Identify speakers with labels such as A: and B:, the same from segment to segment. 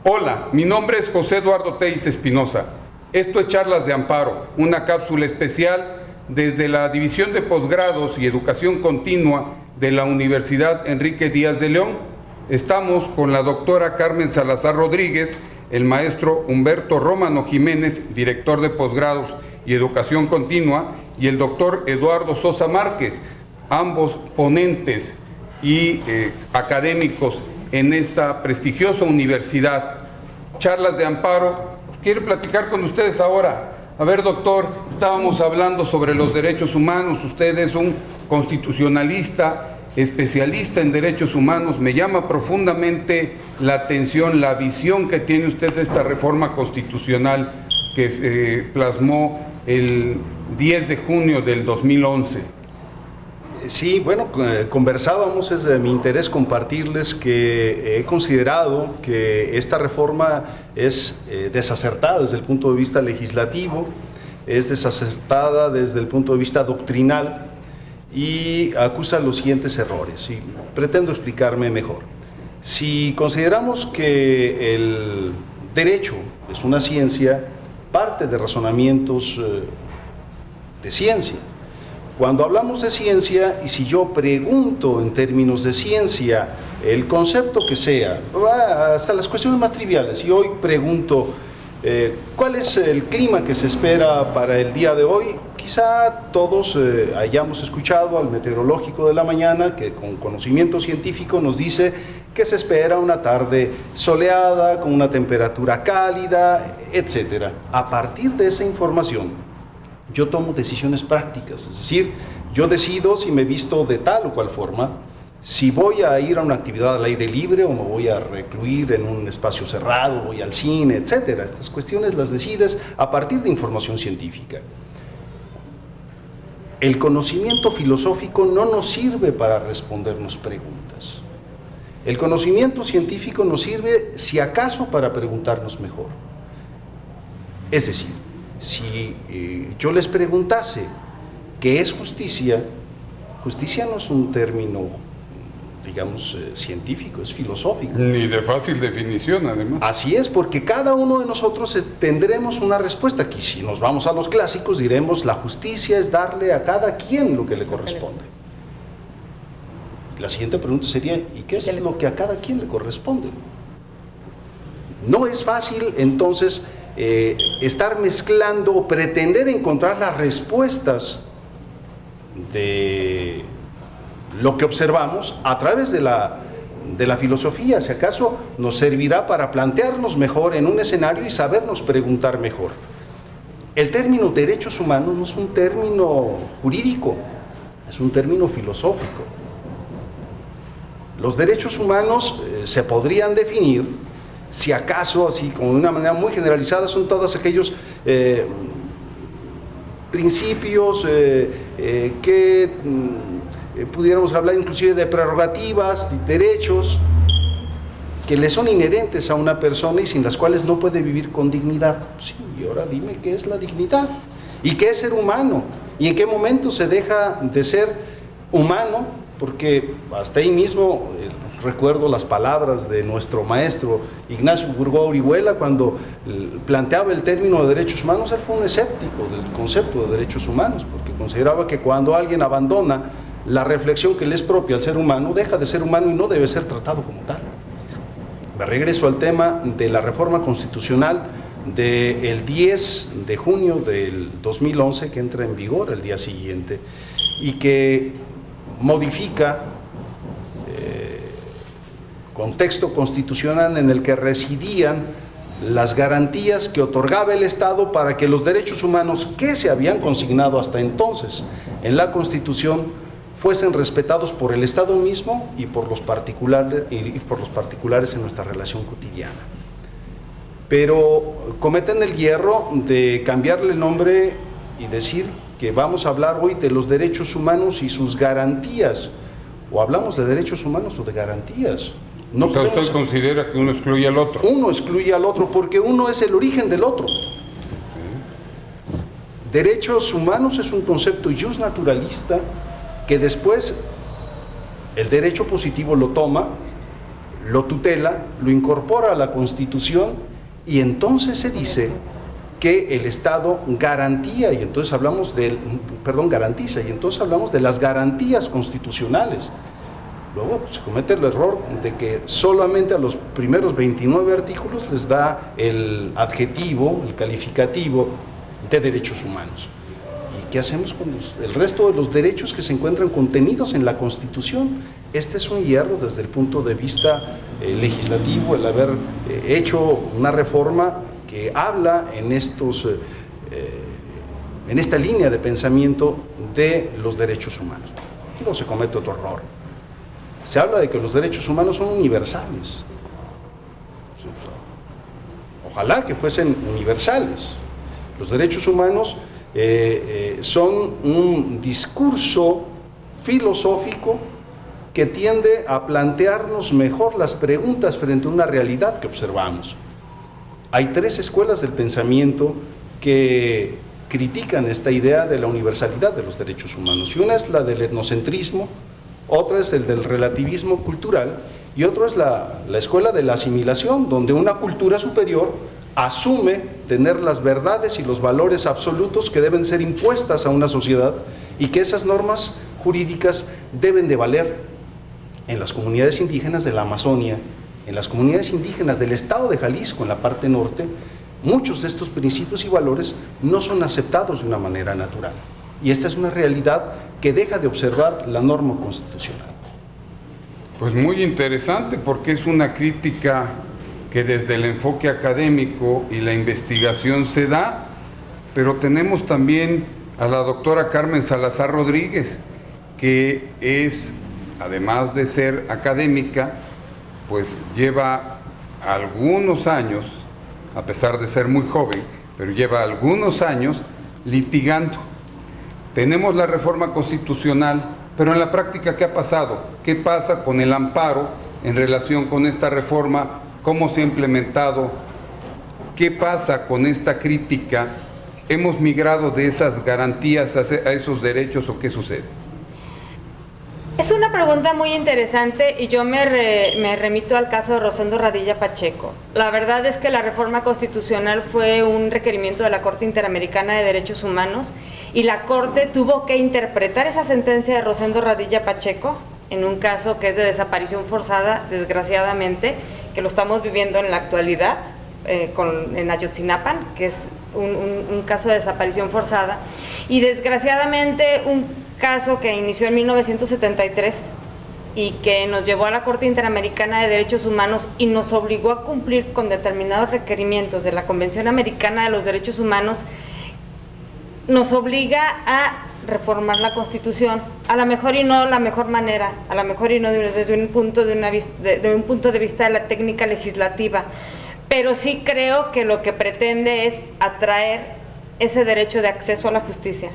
A: Hola, mi nombre es José Eduardo Teis Espinosa. Esto es Charlas de Amparo, una cápsula especial desde la División de Posgrados y Educación Continua de la Universidad Enrique Díaz de León. Estamos con la doctora Carmen Salazar Rodríguez, el maestro Humberto Rómano Jiménez, director de Posgrados y Educación Continua, y el doctor Eduardo Sosa Márquez, ambos ponentes y académicos en esta prestigiosa universidad. Charlas de Amparo. Quiero platicar con ustedes ahora. A ver, doctor, estábamos hablando sobre los derechos humanos. Usted es un constitucionalista, especialista en derechos humanos. Me llama profundamente la atención la visión que tiene usted de esta reforma constitucional que se plasmó el 10 de junio del 2011.
B: Sí, bueno, conversábamos, es de mi interés compartirles que he considerado que esta reforma es desacertada desde el punto de vista legislativo, es desacertada desde el punto de vista doctrinal y acusa los siguientes errores, y pretendo explicarme mejor. Si consideramos que el derecho es una ciencia, parte de razonamientos de ciencia. Cuando hablamos de ciencia, y si yo pregunto en términos de ciencia el concepto que sea, hasta las cuestiones más triviales, y hoy pregunto ¿cuál es el clima que se espera para el día de hoy? Quizá todos hayamos escuchado al meteorológico de la mañana que con conocimiento científico nos dice que se espera una tarde soleada, con una temperatura cálida, etc. A partir de esa información, yo tomo decisiones prácticas, es decir, yo decido si me visto de tal o cual forma, si voy a ir a una actividad al aire libre o me voy a recluir en un espacio cerrado, voy al cine, etc. Estas cuestiones las decides a partir de información científica. El conocimiento filosófico no nos sirve para respondernos preguntas. El conocimiento científico nos sirve, si acaso, para preguntarnos mejor. Es decir, si yo les preguntase qué es justicia, justicia no es un término, digamos, científico, es filosófico.
A: Ni de fácil definición, además.
B: Así es, porque cada uno de nosotros tendremos una respuesta. Aquí, si nos vamos a los clásicos, diremos, la justicia es darle a cada quien lo que le corresponde. La siguiente pregunta sería, ¿y qué es lo que a cada quien le corresponde? No es fácil, entonces, estar mezclando o pretender encontrar las respuestas de lo que observamos a través de la filosofía. Si acaso nos servirá para plantearnos mejor en un escenario y sabernos preguntar mejor. El término derechos humanos no es un término jurídico, es un término filosófico. Los derechos humanos se podrían definir, si acaso, así como de una manera muy generalizada, son todos aquellos principios que pudiéramos hablar inclusive de prerrogativas, de derechos que le son inherentes a una persona y sin las cuales no puede vivir con dignidad. Sí, y ahora dime qué es la dignidad y qué es ser humano y en qué momento se deja de ser humano, porque hasta ahí mismo recuerdo las palabras de nuestro maestro Ignacio Burgó Orihuela cuando planteaba el término de derechos humanos. Él fue un escéptico del concepto de derechos humanos, porque consideraba que cuando alguien abandona la reflexión que le es propia al ser humano, deja de ser humano y no debe ser tratado como tal. Me regreso al tema de la reforma constitucional del 10 de junio del 2011, que entra en vigor el día siguiente y que modifica contexto constitucional en el que residían las garantías que otorgaba el Estado para que los derechos humanos que se habían consignado hasta entonces en la Constitución fuesen respetados por el Estado mismo y por los particulares en nuestra relación cotidiana. Pero cometen el hierro de cambiarle el nombre y decir que vamos a hablar hoy de los derechos humanos y sus garantías, o hablamos de derechos humanos o de garantías. No, o sea,
A: ¿usted considera que uno excluye al otro?
B: Uno excluye al otro porque uno es el origen del otro. Derechos humanos es un concepto jus naturalista que después el derecho positivo lo toma, lo tutela, lo incorpora a la Constitución y entonces se dice que el Estado garantiza, y entonces hablamos de las garantías constitucionales. Luego se comete el error de que solamente a los primeros 29 artículos les da el adjetivo, el calificativo de derechos humanos. ¿Y qué hacemos con el resto de los derechos que se encuentran contenidos en la Constitución? Este es un hierro desde el punto de vista legislativo, el haber hecho una reforma que habla en esta línea de pensamiento de los derechos humanos. Y no se comete otro error. Se habla de que los derechos humanos son universales. Ojalá que fuesen universales. Los derechos humanos son un discurso filosófico que tiende a plantearnos mejor las preguntas frente a una realidad que observamos. Hay 3 escuelas del pensamiento que critican esta idea de la universalidad de los derechos humanos, y una es la del etnocentrismo, otra es el del relativismo cultural, y otra es la escuela de la asimilación, donde una cultura superior asume tener las verdades y los valores absolutos que deben ser impuestas a una sociedad, y que esas normas jurídicas deben de valer en las comunidades indígenas de la Amazonia, en las comunidades indígenas del estado de Jalisco, en la parte norte. Muchos de estos principios y valores no son aceptados de una manera natural. Y esta es una realidad que deja de observar la norma constitucional.
A: Pues muy interesante, porque es una crítica que desde el enfoque académico y la investigación se da, pero tenemos también a la doctora Carmen Salazar Rodríguez, que es, además de ser académica, pues lleva algunos años, a pesar de ser muy joven, pero lleva algunos años litigando. Tenemos la reforma constitucional, pero en la práctica, ¿qué ha pasado? ¿Qué pasa con el amparo en relación con esta reforma? ¿Cómo se ha implementado? ¿Qué pasa con esta crítica? ¿Hemos migrado de esas garantías a esos derechos o qué sucede?
C: Es una pregunta muy interesante y yo me remito al caso de Rosendo Radilla Pacheco. La verdad es que la reforma constitucional fue un requerimiento de la Corte Interamericana de Derechos Humanos y la Corte tuvo que interpretar esa sentencia de Rosendo Radilla Pacheco en un caso que es de desaparición forzada, desgraciadamente, que lo estamos viviendo en la actualidad en Ayotzinapan, que es un caso de desaparición forzada, y desgraciadamente un caso que inició en 1973 y que nos llevó a la Corte Interamericana de Derechos Humanos y nos obligó a cumplir con determinados requerimientos de la Convención Americana de los Derechos Humanos, nos obliga a reformar la Constitución, a lo mejor y no la mejor manera, a lo mejor y no desde un punto de vista de la técnica legislativa, pero sí creo que lo que pretende es atraer ese derecho de acceso a la justicia,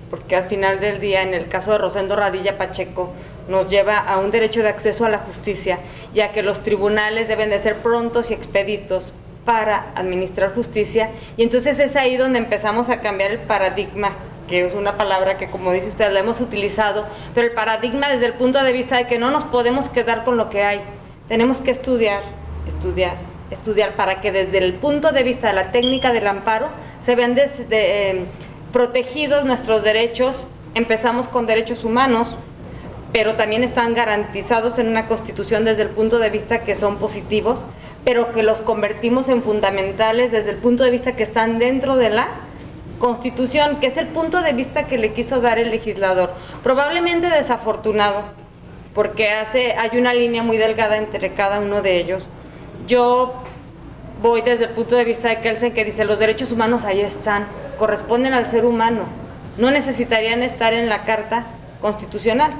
C: porque al final del día, en el caso de Rosendo Radilla Pacheco, nos lleva a un derecho de acceso a la justicia, ya que los tribunales deben de ser prontos y expeditos para administrar justicia, y entonces es ahí donde empezamos a cambiar el paradigma, que es una palabra que, como dice usted, la hemos utilizado, pero el paradigma desde el punto de vista de que no nos podemos quedar con lo que hay, tenemos que estudiar para que desde el punto de vista de la técnica del amparo se vean protegidos nuestros derechos. Empezamos con derechos humanos, pero también están garantizados en una Constitución desde el punto de vista que son positivos, pero que los convertimos en fundamentales desde el punto de vista que están dentro de la Constitución, que es el punto de vista que le quiso dar el legislador. Probablemente desafortunado, porque hay una línea muy delgada entre cada uno de ellos. Yo voy desde el punto de vista de Kelsen, que dice los derechos humanos ahí están, corresponden al ser humano, no necesitarían estar en la Carta Constitucional.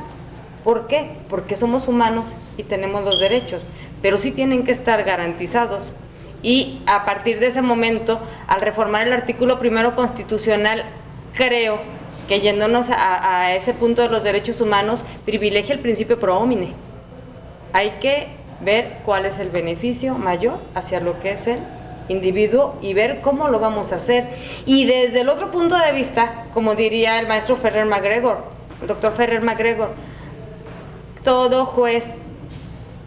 C: ¿Por qué? Porque somos humanos y tenemos los derechos, pero sí tienen que estar garantizados. Y a partir de ese momento, al reformar el artículo 1 constitucional, creo que yéndonos a ese punto de los derechos humanos, privilegia el principio pro homine. Hay que ver cuál es el beneficio mayor hacia lo que es el individuo y ver cómo lo vamos a hacer. Y desde el otro punto de vista, como diría el maestro Ferrer McGregor, el doctor Ferrer McGregor, todo juez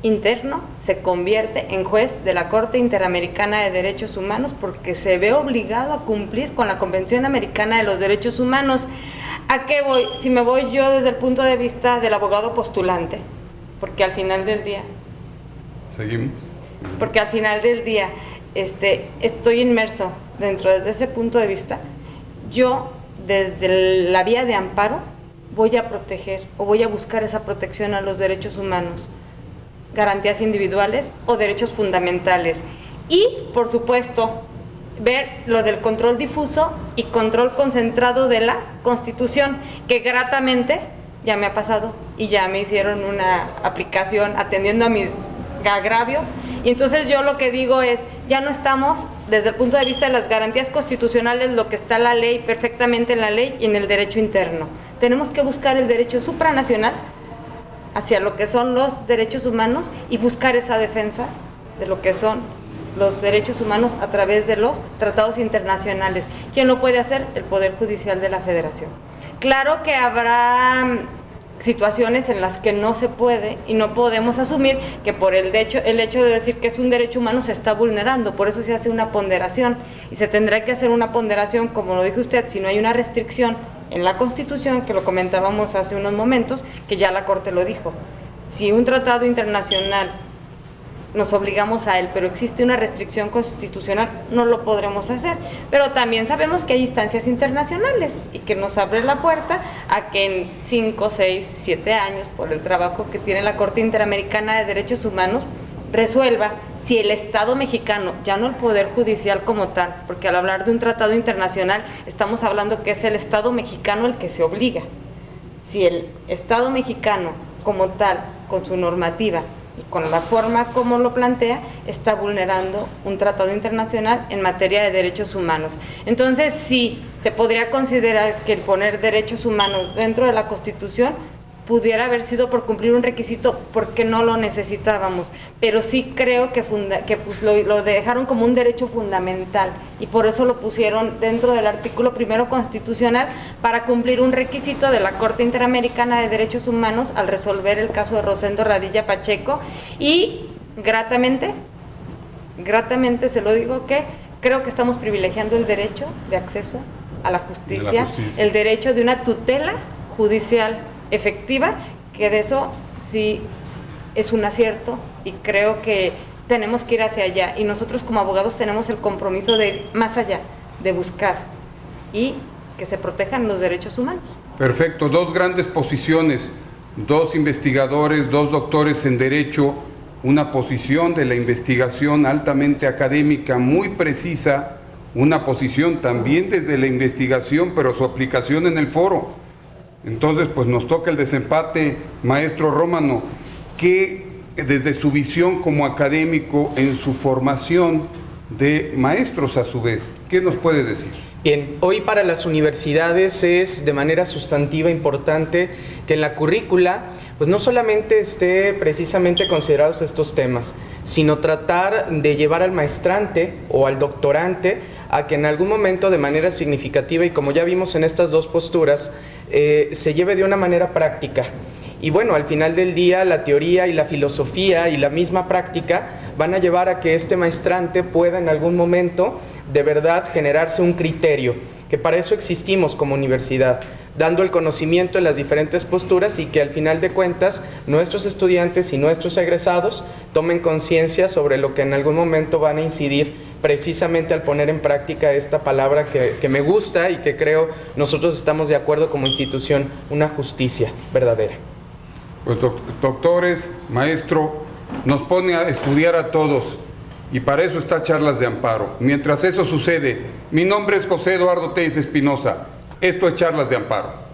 C: interno se convierte en juez de la Corte Interamericana de Derechos Humanos porque se ve obligado a cumplir con la Convención Americana de los Derechos Humanos. ¿A qué voy? Si me voy yo desde el punto de vista del abogado postulante, porque al final del día...
A: Seguimos.
C: Porque al final del día estoy inmerso dentro desde ese punto de vista. Yo, desde la vía de amparo, voy a proteger o voy a buscar esa protección a los derechos humanos, garantías individuales o derechos fundamentales. Y, por supuesto, ver lo del control difuso y control concentrado de la Constitución, que gratamente ya me ha pasado y ya me hicieron una aplicación atendiendo a mis agravios. Y entonces yo lo que digo es, ya no estamos desde el punto de vista de las garantías constitucionales, lo que está la ley, perfectamente en la ley y en el derecho interno. Tenemos que buscar el derecho supranacional hacia lo que son los derechos humanos y buscar esa defensa de lo que son los derechos humanos a través de los tratados internacionales. ¿Quién lo puede hacer? El Poder Judicial de la Federación. Claro que habrá situaciones en las que no se puede y no podemos asumir que por el hecho de decir que es un derecho humano se está vulnerando, por eso se hace una ponderación y se tendrá que hacer una ponderación, como lo dijo usted, si no hay una restricción en la Constitución, que lo comentábamos hace unos momentos, que ya la Corte lo dijo. Si un tratado internacional nos obligamos a él, pero existe una restricción constitucional, no lo podremos hacer. Pero también sabemos que hay instancias internacionales y que nos abre la puerta a que en 5, 6, 7 años, por el trabajo que tiene la Corte Interamericana de Derechos Humanos, resuelva si el Estado mexicano, ya no el Poder Judicial como tal, porque al hablar de un tratado internacional estamos hablando que es el Estado mexicano el que se obliga. Si el Estado mexicano como tal, con su normativa y con la forma como lo plantea, está vulnerando un tratado internacional en materia de derechos humanos. Entonces, sí, se podría considerar que el poner derechos humanos dentro de la Constitución pudiera haber sido por cumplir un requisito porque no lo necesitábamos, pero sí creo que pues lo dejaron como un derecho fundamental y por eso lo pusieron dentro del artículo 1 constitucional para cumplir un requisito de la Corte Interamericana de Derechos Humanos al resolver el caso de Rosendo Radilla Pacheco. Y gratamente se lo digo, que creo que estamos privilegiando el derecho de acceso a la justicia, el derecho de una tutela judicial efectiva, que de eso sí es un acierto y creo que tenemos que ir hacia allá y nosotros como abogados tenemos el compromiso de ir más allá, de buscar y que se protejan los derechos humanos.
A: Perfecto, dos grandes posiciones, dos investigadores, dos doctores en Derecho, una posición de la investigación altamente académica, muy precisa, una posición también desde la investigación, pero su aplicación en el foro. Entonces, pues nos toca el desempate, maestro Rómano, que desde su visión como académico, en su formación de maestros a su vez, ¿qué nos puede decir?
D: Bien, hoy para las universidades es de manera sustantiva importante que en la currícula pues no solamente esté precisamente considerados estos temas, sino tratar de llevar al maestrante o al doctorante a que en algún momento de manera significativa, y como ya vimos en estas dos posturas, se lleve de una manera práctica. Y bueno, al final del día la teoría y la filosofía y la misma práctica van a llevar a que este maestrante pueda en algún momento de verdad generarse un criterio, que para eso existimos como universidad, dando el conocimiento en las diferentes posturas y que al final de cuentas nuestros estudiantes y nuestros egresados tomen conciencia sobre lo que en algún momento van a incidir precisamente al poner en práctica esta palabra que me gusta y que creo nosotros estamos de acuerdo como institución, una justicia verdadera.
A: Pues doctores, maestro, nos pone a estudiar a todos y para eso está Charlas de Amparo. Mientras eso sucede, mi nombre es José Eduardo Telles Espinosa. Esto es Charlas de Amparo.